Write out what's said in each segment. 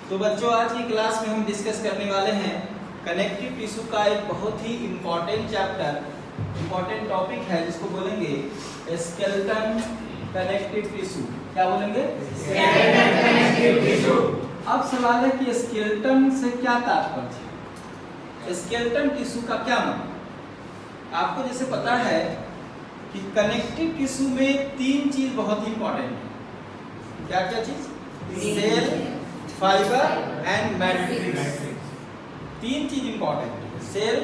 तो बच्चों आज की क्लास में हम डिस्कस करने वाले हैं कनेक्टिव टिश्यू का एक बहुत ही इम्पोर्टेंट चैप्टर, इम्पोर्टेंट टॉपिक है जिसको बोलेंगे स्केलेटन कनेक्टिव टिश्यू। क्या बोलेंगे? Skeleton connective tissue. अब सवाल है कि स्केलेटन से क्या तात्पर्य है, स्केलेटन टिश्यू का क्या मतलब? आपको जैसे पता है कि कनेक्टिव टिश्यू में तीन चीज बहुत ही इंपॉर्टेंट है। क्या क्या चीज? Cell, fibre and matrix. तीन चीज इंपॉर्टेंट है, सेल,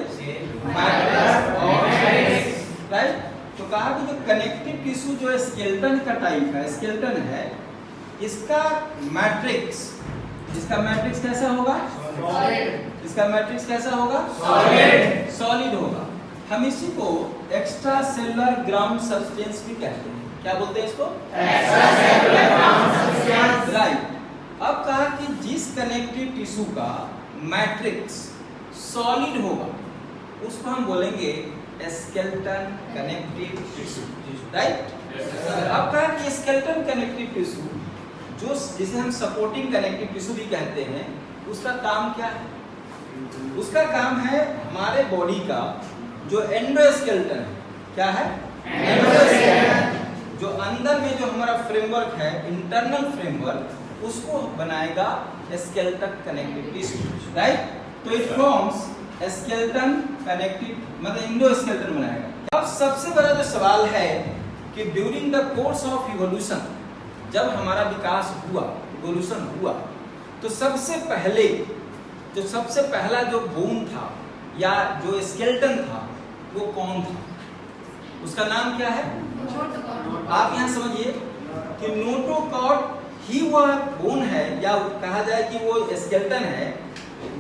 मैट्रिक्स और मैट्रिक्स, राइट? तो कहा कि जो कनेक्टिव टिश्यू जो स्केलेटन का टाइप है, स्केलेटन है, इसका मैट्रिक्स कैसा होगा? सॉलिड। इसका मैट्रिक्स कैसा होगा? सॉलिड होगा। हम इसी को एक्स्ट्रा सेलुलर ग्राउंड सब्सटेंस भी कहते हैं। क्या बोलते हैं इसको? Extra cellular ground substance, right. अब कहा कि जिस कनेक्टिव टिश्यू का मैट्रिक्स सॉलिड होगा उसको हम बोलेंगे स्केलेटन कनेक्टिव टिश्यू, राइट? अब कहा कि स्केलेटन कनेक्टिव टिश्यू जो जिसे हम सपोर्टिंग कनेक्टिव टिश्यू भी कहते हैं, उसका काम क्या है? उसका काम है हमारे बॉडी का जो एंडोस्केलेटन है। क्या है? एंडोस्केलेटन। जो अंदर में जो हमारा फ्रेमवर्क है, इंटरनल फ्रेमवर्क, उसको बनाएगा स्केलेटन कनेक्टिव टिश्यू, राइट? तो इट फॉर्म्स स्केलेटन कनेक्टिव, मतलब एंडोस्केलेटन बनाएगा। अब सबसे बड़ा जो सवाल है कि during the course of evolution, जब हमारा विकास हुआ, इवोल्यूशन हुआ, तो सबसे पहला जो बोन था या जो स्केलेटन था वो कौन था? उसका नाम क्या है? आप यहाँ समझिए कि नोटोकॉर्ड ही वह बोन है, या कहा जाए कि वो स्केलेटन है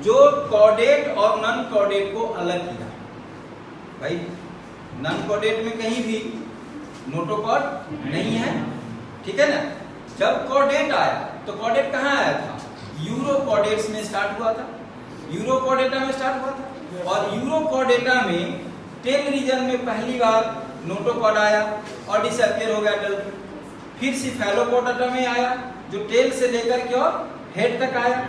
जो कॉर्डेट और नॉन कॉर्डेट को अलग किया। भाई नॉन कॉर्डेट में कहीं भी नोटोकॉर्ड नहीं है, ठीक है ना? जब कॉर्डेट आया तो कॉर्डेट कहाँ आया था? यूरोकॉर्डेट्स में स्टार्ट हुआ था, यूरोकॉर्डेटा में स्टार्ट हुआ था। और यूरोकॉर्डेटा में टेल रीजन में पहली बार नोटोकॉर्ड आया और डिसअपियर हो गया टेल। फिर सिफेलोपोडेटा में आया जो टेल से लेकर के और हेड तक आया।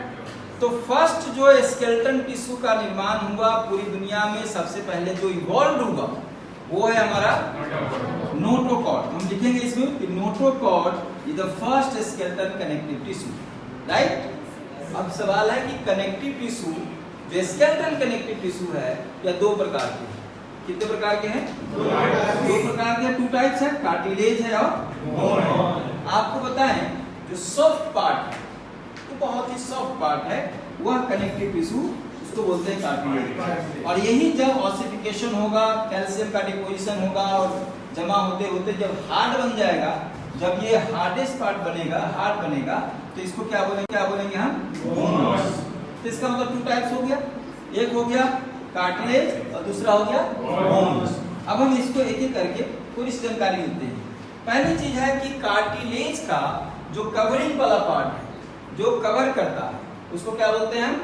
तो फर्स्ट जो स्केलेटन टिश्यू का निर्माण हुआ पूरी दुनिया में, सबसे पहले जो इवॉल्व हुआ वो है हमारा नोटोकॉर्ड। हम लिखेंगे इसमें कि notochord is the first skeleton connective tissue, right? अब सवाल है कि कनेक्टिव टिश्यू जो स्केलेटन कनेक्टिव टिश्यू है या दो प्रकार के हैं। कितने प्रकार के हैं? दो प्रकार के, टू टाइप्स है, कार्टिलेज है और बोन। आपको बताएं जो सॉफ्ट पार्ट है, तो बहुत ही सॉफ्ट पार्ट है, वह कनेक्टिव टिश्यू, उसको बोलते हैं कार्टिलेज। और यही जब ऑसिफिकेशन होगा, कैल्शियम का डिपोजिशन होगा और जमा होते होते जब हार्ड बन जाएगा, जब ये हार्डेस्ट पार्ट बनेगा, हार्ड बनेगा, तो इसको क्या बोलेंगे हम? बोन। तो इसका मतलब टू टाइप्स हो गया, एक हो गया कार्टिलेज और दूसरा हो गया बोन। अब हम इसको एक एक करके पूरी जानकारी लेते हैं। पहली चीज है कि कार्टिलेज का जो कवरिंग वाला पार्ट है, जो कवर करता है, उसको क्या बोलते हैं हम?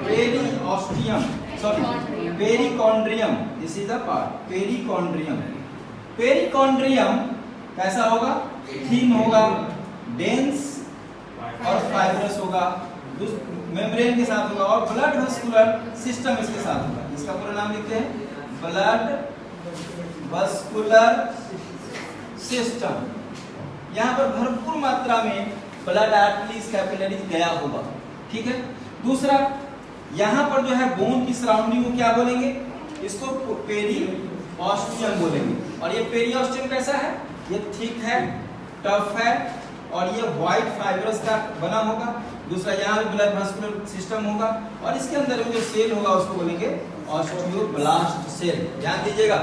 Periosteum, sorry perichondrium. This is the part perichondrium. Perichondrium कैसा होगा? थिन होगा, डेंस और फाइब्रस होगा, मेम्ब्रेन के साथ होगा और ब्लड वेस्कुलर सिस्टम इसके साथ होगा। इसका पूरा नाम लिखते हैं ब्लड वेस्कुलर सिस्टम। यहाँ पर भरपूर मात्रा में ब्लड आर्टरीज, कैपिलरीज गया होगा, ठीक है? दूसरा, यहाँ पर जो है बोन की सराउंडिंग को क्या बोलेंगे? इसको पेरिओस्टियम बोलेंगे। और ये पेरिओस्टियम कैसा है? ये थिक है, टफ है और ये व्हाइट फाइब्रस का बना होगा। दूसरा, यहाँ भी ब्लड वेस्कुलर सिस्टम होगा और इसके अंदर में जो सेल होगा उसको बोलेंगे ऑस्टियोब्लास्ट सेल। ध्यान दीजिएगा,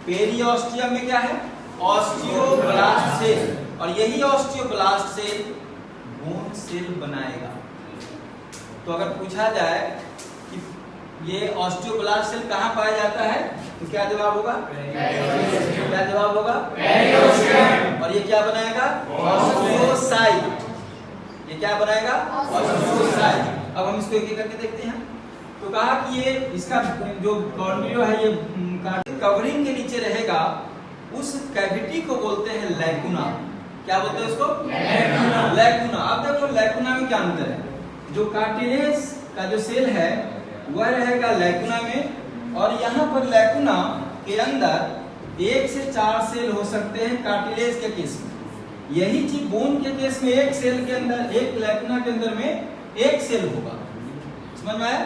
पेरिओस्टियम में क्या है? Osteoblast cell. और यही ऑस्टियोब्लास्ट सेल बोन सेल बनाएगा। तो अगर पूछा जाए कि ये ऑस्टियोब्लास्ट सेल कहाँ पाया जाता है, तो क्या जवाब होगा? क्या जवाब होगा? और ये क्या बनाएगा? ऑस्टियोसाइट। ये क्या बनाएगा? ऑस्टियोसाइट। अब हम इसको एक एक करके देखते हैं। तो कहा कि ये इसका जो कॉर्नियो है, ये कवरिंग के नीचे रहेगा, उस कैविटी को बोलते हैं लैकुना। क्या बोलते हैं उसको? लैकुना। अब देखो लैकुना में क्या अंतर है? जो कार्टिलेज का जो सेल है वह रहेगा लैकुना में, और यहाँ पर लैकुना के अंदर 1 से 4 सेल हो सकते हैं कार्टिलेज के केस में। यही चीज बोन के केस में एक सेल के अंदर, एक लैकुना के अंदर में एक सेल होगा। समझ में आया?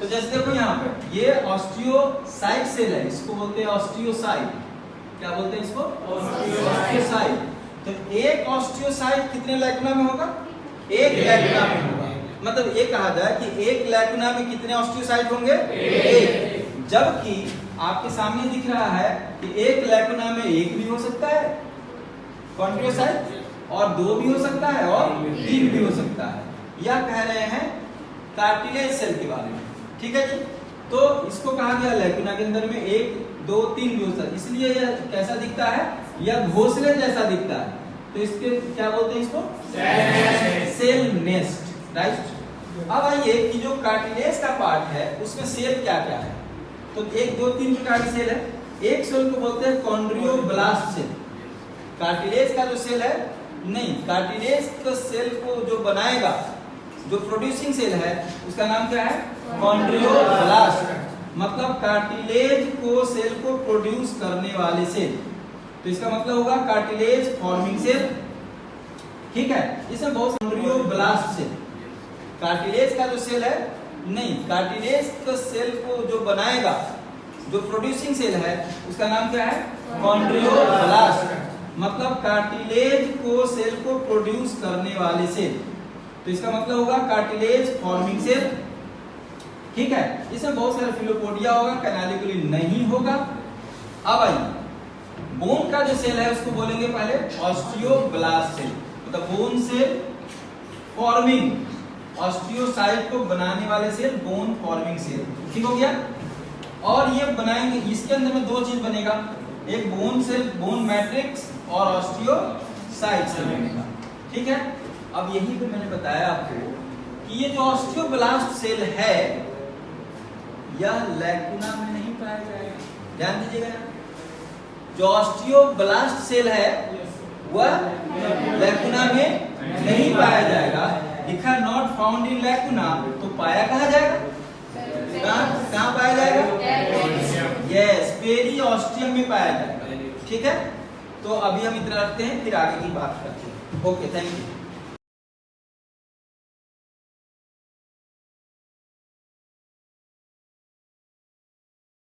तो जैसे देखो यहाँ पे ये ऑस्टियोसाइट सेल है, इसको बोलते हैं ऑस्टियोसाइट। क्या बोलते हैं इसको? ऑस्टियोसाइट। तो एक ऑस्टियोसाइट कितने लैकुना में होगा? एक लैकुना में होगा। मतलब ये कहा जाए कि एक लैकुना में कितने ऑस्टियोसाइट होंगे? एक। जबकि आपके सामने दिख रहा है कि एक लैकुना में एक भी हो सकता है कॉन्ट्रियोसाइट, और 2 भी हो सकता है, और 3 भी हो सकता है। यह कह रहे हैं कार्टिलेज सेल के बारे में। ठीक है जी। तो इसको कहा गया लैकुना के अंदर में 1, 2, 3 भी हो सकता है, इसलिए यह कैसा दिखता है? यह घोंसले जैसा दिखता है। तो इसके क्या बोलते हैं इसको? Cell nest. राइट। अब आइए कि जो कार्टिलेज का पार्ट है उसमें सेल क्या क्या है। तो 1, 2, 3 प्रकार के सेल है। एक सेल को बोलते हैं कॉन्ड्रियोब्लास्ट सेल। कार्टिलेज का जो सेल है, नहीं, कार्टिलेज के सेल को जो बनाएगा, जो प्रोड्यूसिंग सेल है, उसका नाम क्या है? कॉन्ड्रियोब्लास्ट। मतलब कार्टिलेज को सेल को प्रोड्यूस करने वाले सेल। तो इसका मतलब होगा कार्टिलेज फॉर्मिंग सेल। ठीक है। इसमें बहुत कॉन्ड्रियोब्लास्ट सेल। कार्टिलेज का जो सेल है, नहीं, कार्टिलेज के सेल को जो बनाएगा, जो प्रोड्यूसिंग सेल है, उसका नाम क्या है? कॉन्ड्रियोब्लास्ट। मतलब कार्टिलेज को सेल को प्रोड्यूस करने वाले सेल। तो इसका मतलब होगा कार्टिलेज फॉर्मिंग सेल। ठीक है। इसमें बहुत सारे फिलोपोडिया होगा, कैनालिकुली नहीं होगा। अब आइए बोन का जो सेल है उसको बोलेंगे पहले ऑस्टियोब्लास्ट सेल। मतलब बोन सेल फॉर्मिंग, ऑस्टियोसाइट को बनाने वाले सेल बोन फॉर्मिंग सेल। ठीक हो गया। और ये बनाएंगे, इसके अंदर में 2 चीज बनेगा, एक बोन सेल, बोन मैट्रिक्स, और ऑस्टियोसाइट सेल बनेगा। ठीक है। अब यही पे मैंने बताया आपको कि ये जो ऑस्टियोब्लास्ट सेल है यह लैकुना में नहीं पाया जाएगा। ध्यान दीजिएगा, जो ऑस्टियोब्लास्ट सेल है वह लैकुना में नहीं पाया जाएगा। लिखा नॉट फाउंड इन लैकुना, तो पाया कहाँ जाएगा? कहाँ पाया जाएगा? यस, पेरिऑस्टियम में पाया जाएगा। ठीक है। तो अभी हम इतना रखते हैं, फिर आगे की बात करते हैं। Okay, thank you.